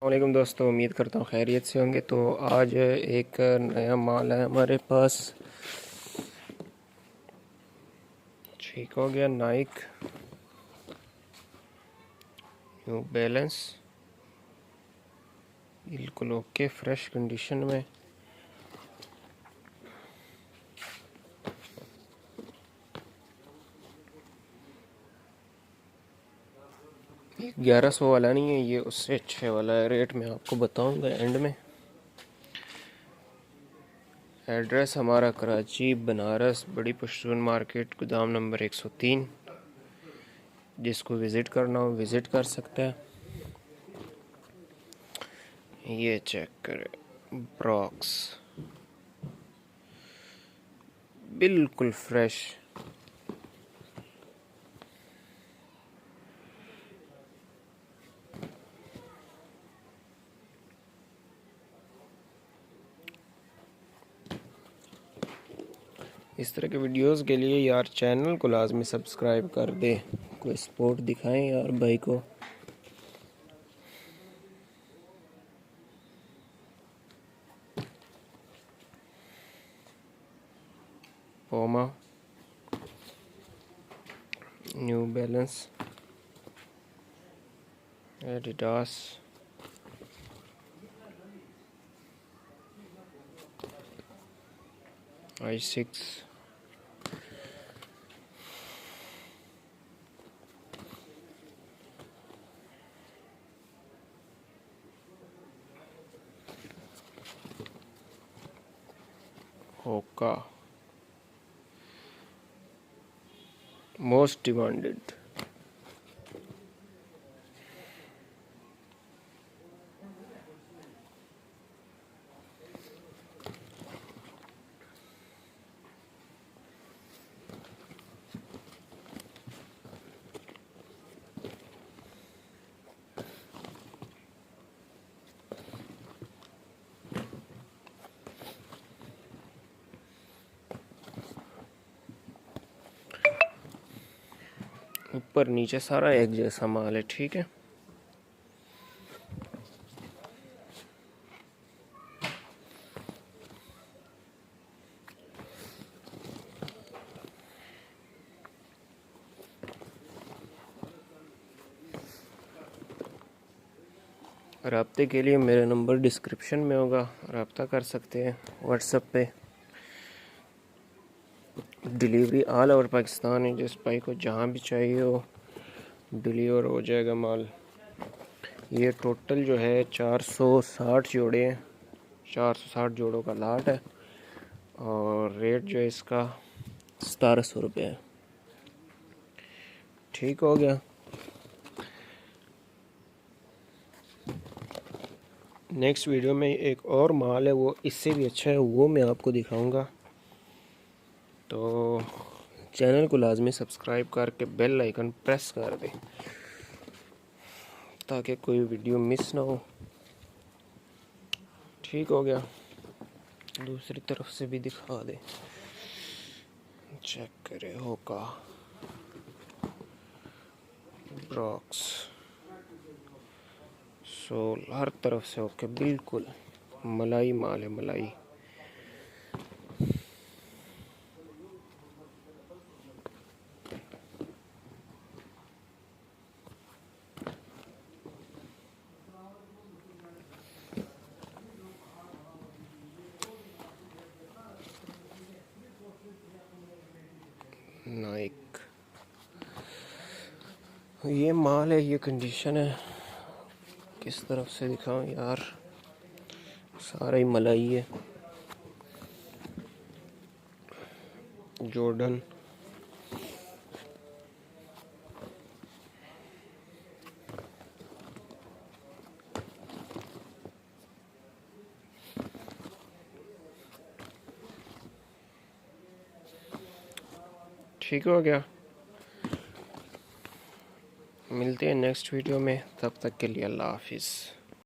वालेकुम दोस्तों, उम्मीद करता हूँ खैरियत से होंगे। तो आज एक नया माल है हमारे पास। ठीक हो गया, नाइक न्यू बैलेंस, बिल्कुल ओके, फ्रेश कंडीशन में। ये 1100 वाला नहीं है, ये उससे अच्छे वाला है। रेट मैं आपको बताऊंगा एंड में। एड्रेस हमारा कराची बनारस बड़ी पश्तून मार्केट, गोदाम नंबर 103। जिसको विज़िट करना हो विज़िट कर सकता है। ये चेक करें, ब्रॉक्स बिल्कुल फ्रेश। इस तरह के वीडियोस के लिए यार चैनल को लाजमी सब्सक्राइब कर दे। कोई सपोर्ट दिखाएं यार भाई को। पोमा, न्यू बैलेंस, एडिडास, I6, होका, मोस्ट डिमांडेड। ऊपर नीचे सारा एक जैसा माल है, ठीक है। रब्ते के लिए मेरा नंबर डिस्क्रिप्शन में होगा, रब्ता कर सकते हैं व्हाट्सएप पे। डिलीवरी ऑल ओवर पाकिस्तान है, जिस भाई को जहाँ भी चाहिए हो डिलीवर हो जाएगा माल। ये टोटल जो है 460 जोड़े हैं, 460 जोड़ों का लाट है। और रेट जो है इसका 1700 रुपये है। ठीक हो गया। नेक्स्ट वीडियो में एक और माल है, वो इससे भी अच्छा है, वो मैं आपको दिखाऊंगा। तो चैनल को लाजमी सब्सक्राइब करके बेल आइकन प्रेस कर दें ताकि कोई वीडियो मिस ना हो। ठीक हो गया। दूसरी तरफ से भी दिखा दे, चेक करें। होका, ब्रॉक्स, सोल हर तरफ से ओके, बिल्कुल मलाई माल है, मलाई। नाइक, ये माल है, ये कंडीशन है। किस तरफ से दिखाऊं यार, सारा ही मलाई है। जॉर्डन, ठीक हो गया। मिलते हैं नेक्स्ट वीडियो में, तब तक के लिए अल्लाह हाफिज़।